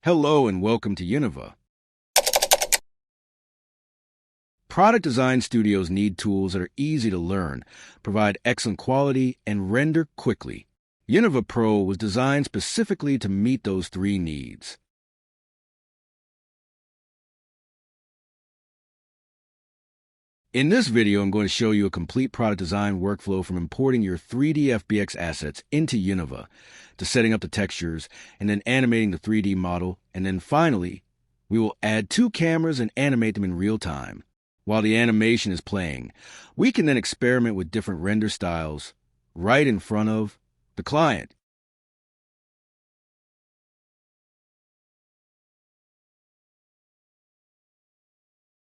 Hello and welcome to Univah. Product design studios need tools that are easy to learn, provide excellent quality, and render quickly. Univah Pro was designed specifically to meet those three needs. In this video, I'm going to show you a complete product design workflow from importing your 3D FBX assets into Univah, to setting up the textures, and then animating the 3D model, and then finally, we will add two cameras and animate them in real time. While the animation is playing, we can then experiment with different render styles right in front of the client.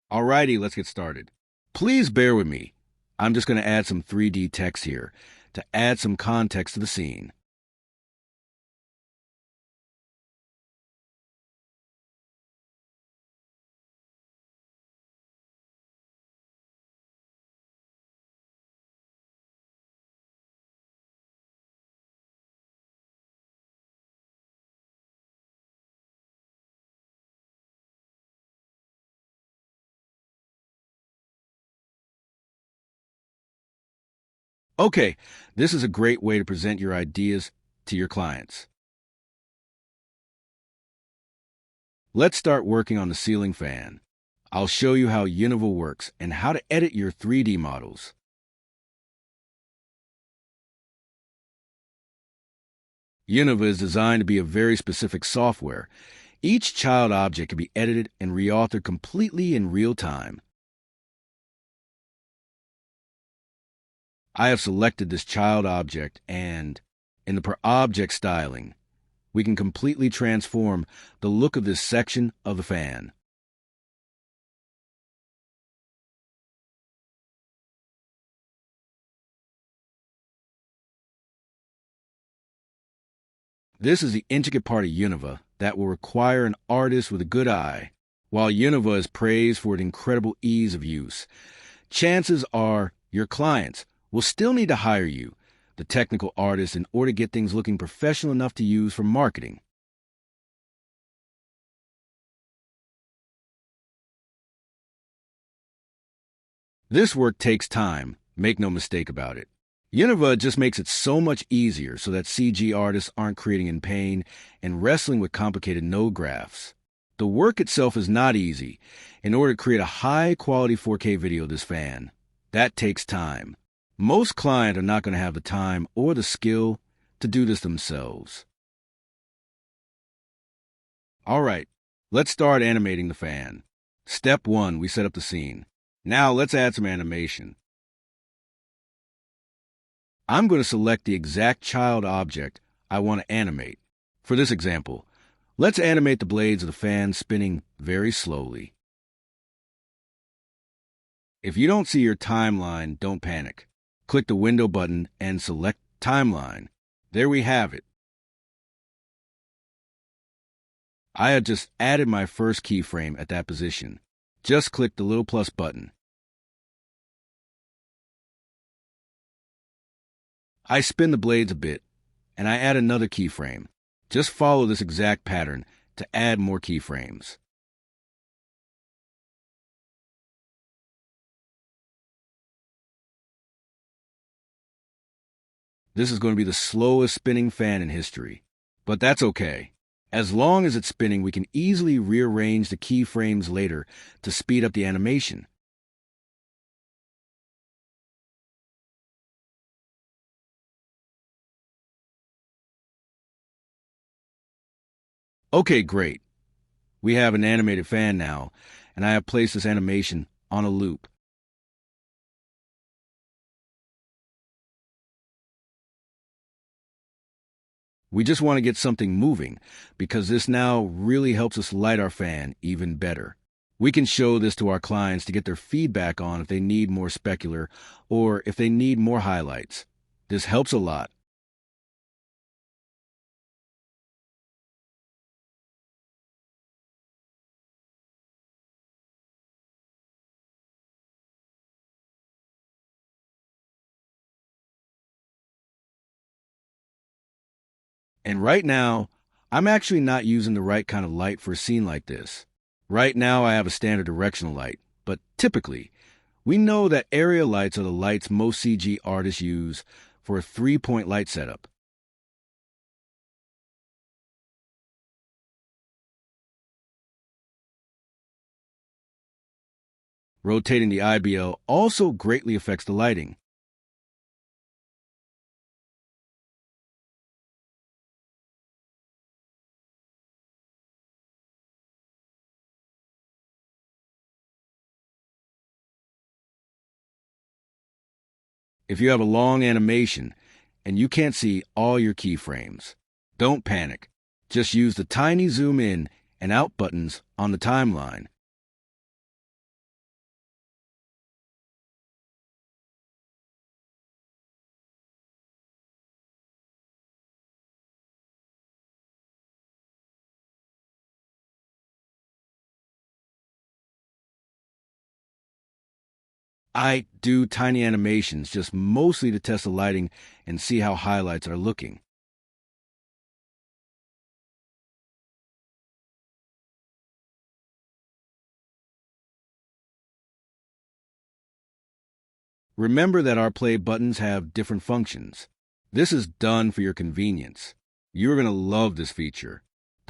Alrighty, let's get started. Please bear with me. I'm just going to add some 3D text here to add some context to the scene. Okay, this is a great way to present your ideas to your clients. Let's start working on the ceiling fan. I'll show you how Univah works and how to edit your 3D models. Univah is designed to be a very specific software. Each child object can be edited and reauthored completely in real time. I have selected this child object and, in the per object styling, we can completely transform the look of this section of the fan. This is the intricate part of Univah that will require an artist with a good eye. While Univah is praised for its incredible ease of use, chances are your clients will still need to hire you, the technical artist, in order to get things looking professional enough to use for marketing. This work takes time, make no mistake about it. Univah just makes it so much easier so that CG artists aren't creating in pain and wrestling with complicated node graphs. The work itself is not easy. In order to create a high-quality 4K video of this fan, that takes time. Most clients are not going to have the time or the skill to do this themselves. All right, let's start animating the fan. Step 1, we set up the scene. Now let's add some animation. I'm going to select the exact child object I want to animate. For this example, let's animate the blades of the fan spinning very slowly. If you don't see your timeline, don't panic. Click the window button and select Timeline. There we have it. I had just added my first keyframe at that position. Just click the little plus button. I spin the blades a bit, and I add another keyframe. Just follow this exact pattern to add more keyframes. This is going to be the slowest spinning fan in history, but that's okay. As long as it's spinning, we can easily rearrange the keyframes later to speed up the animation. Okay, great. We have an animated fan now, and I have placed this animation on a loop. We just want to get something moving, because this now really helps us light our fan even better. We can show this to our clients to get their feedback on if they need more specular or if they need more highlights. This helps a lot. And right now, I'm actually not using the right kind of light for a scene like this. Right now, I have a standard directional light, but typically, we know that area lights are the lights most CG artists use for a three-point light setup. Rotating the IBL also greatly affects the lighting. If you have a long animation and you can't see all your keyframes, don't panic. Just use the tiny zoom in and out buttons on the timeline. I do tiny animations just mostly to test the lighting and see how highlights are looking. Remember that our play buttons have different functions. This is done for your convenience. You're going to love this feature.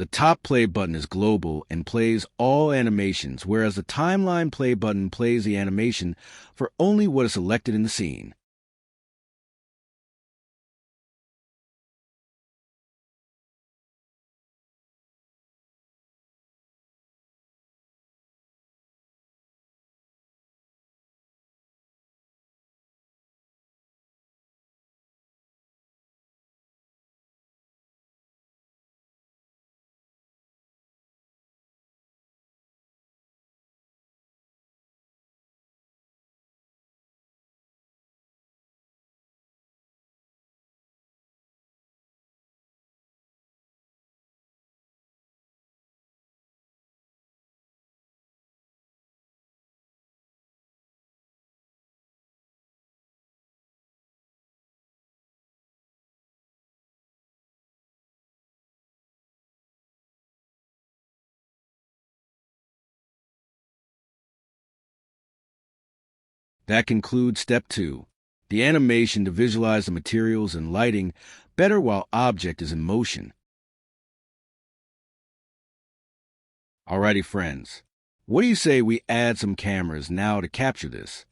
The top play button is global and plays all animations, whereas the timeline play button plays the animation for only what is selected in the scene. That concludes step 2, the animation to visualize the materials and lighting better while object is in motion. Alrighty, friends. What do you say we add some cameras now to capture this?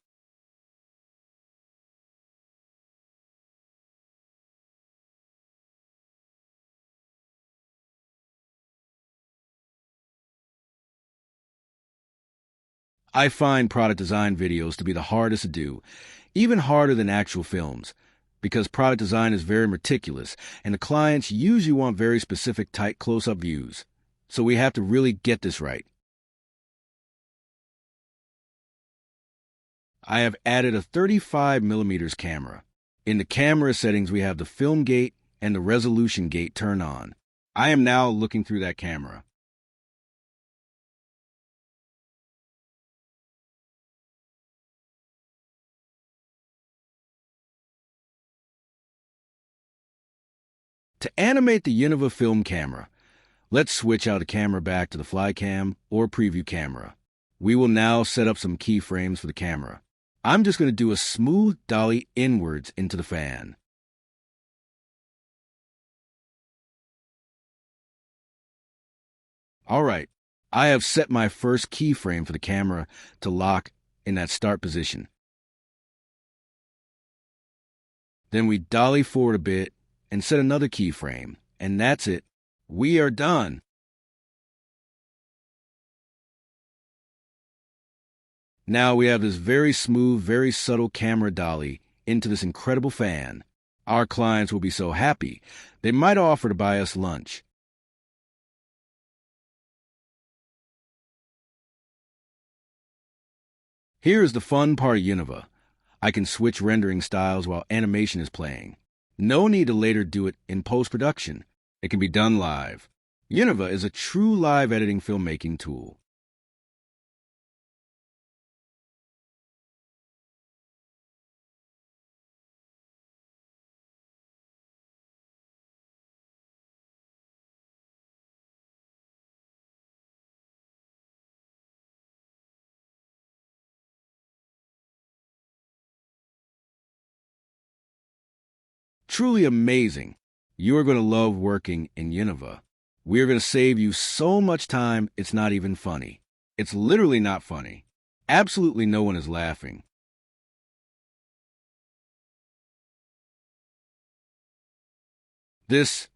I find product design videos to be the hardest to do, even harder than actual films, because product design is very meticulous, and the clients usually want very specific, tight close-up views. So we have to really get this right. I have added a 35mm camera. In the camera settings, we have the film gate and the resolution gate turned on. I am now looking through that camera. To animate the Univah film camera, let's switch out the camera back to the fly cam or preview camera. We will now set up some keyframes for the camera. I'm just going to do a smooth dolly inwards into the fan. All right, I have set my first keyframe for the camera to lock in that start position. Then we dolly forward a bit and set another keyframe, and that's it. We are done. Now we have this very smooth, very subtle camera dolly into this incredible fan. Our clients will be so happy, they might offer to buy us lunch. Here is the fun part of Univah. I can switch rendering styles while animation is playing. No need to later do it in post-production. It can be done live. Univah is a true live editing filmmaking tool. truly amazing. You are going to love working in Univah. We are going to save you so much time, it's not even funny. It's literally not funny. Absolutely no one is laughing. This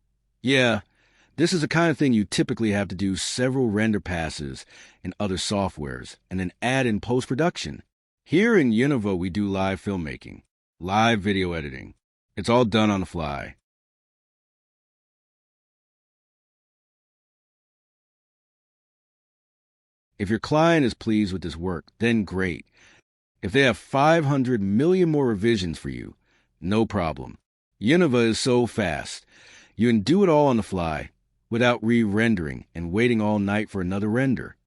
is the kind of thing you typically have to do several render passes in other softwares and then add in post-production. Here in Univah, we do live filmmaking, live video editing. It's all done on the fly. If your client is pleased with this work, then great. If they have 500 million more revisions for you, no problem. Univah is so fast. You can do it all on the fly, without re-rendering and waiting all night for another render.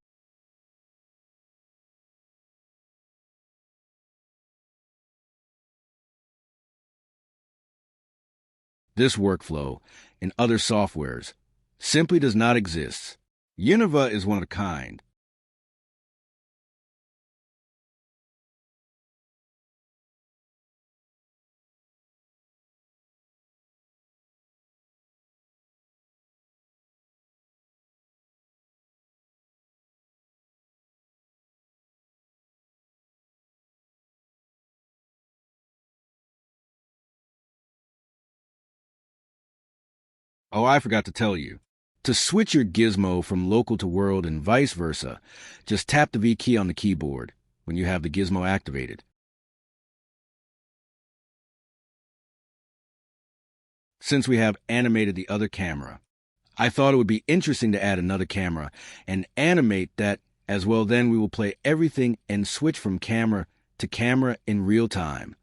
This workflow, in other softwares, simply does not exist. Univah is one of a kind. Oh, I forgot to tell you. To switch your gizmo from local to world and vice versa, just tap the V key on the keyboard when you have the gizmo activated. Since we have animated the other camera, I thought it would be interesting to add another camera and animate that as well. Then we will play everything and switch from camera to camera in real time.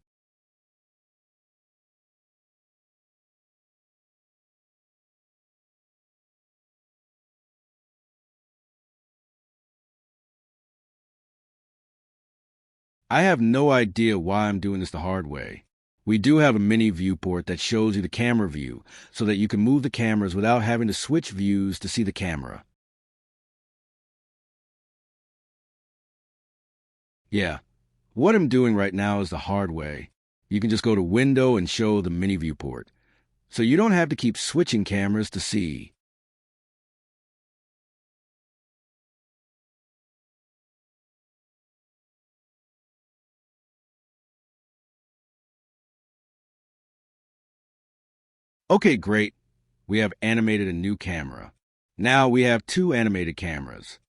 I have no idea why I'm doing this the hard way. We do have a mini viewport that shows you the camera view so that you can move the cameras without having to switch views to see the camera. Yeah, what I'm doing right now is the hard way. You can just go to Window and show the mini viewport. So you don't have to keep switching cameras to see. Okay, great. We have animated a new camera. Now we have two animated cameras.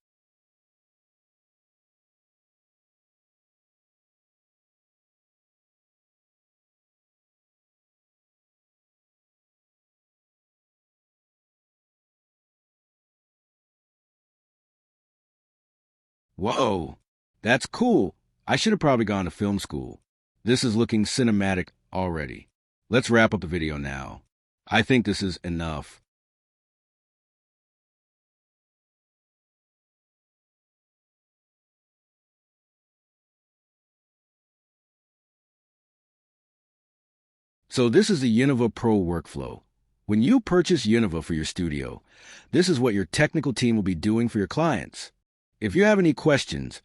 Whoa, that's cool. I should have probably gone to film school. This is looking cinematic already. Let's wrap up the video now. I think this is enough. So this is the Univah Pro workflow. When you purchase Univah for your studio, this is what your technical team will be doing for your clients. If you have any questions,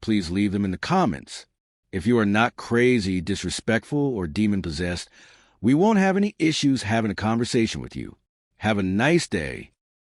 please leave them in the comments. If you are not crazy, disrespectful, or demon-possessed, we won't have any issues having a conversation with you. Have a nice day.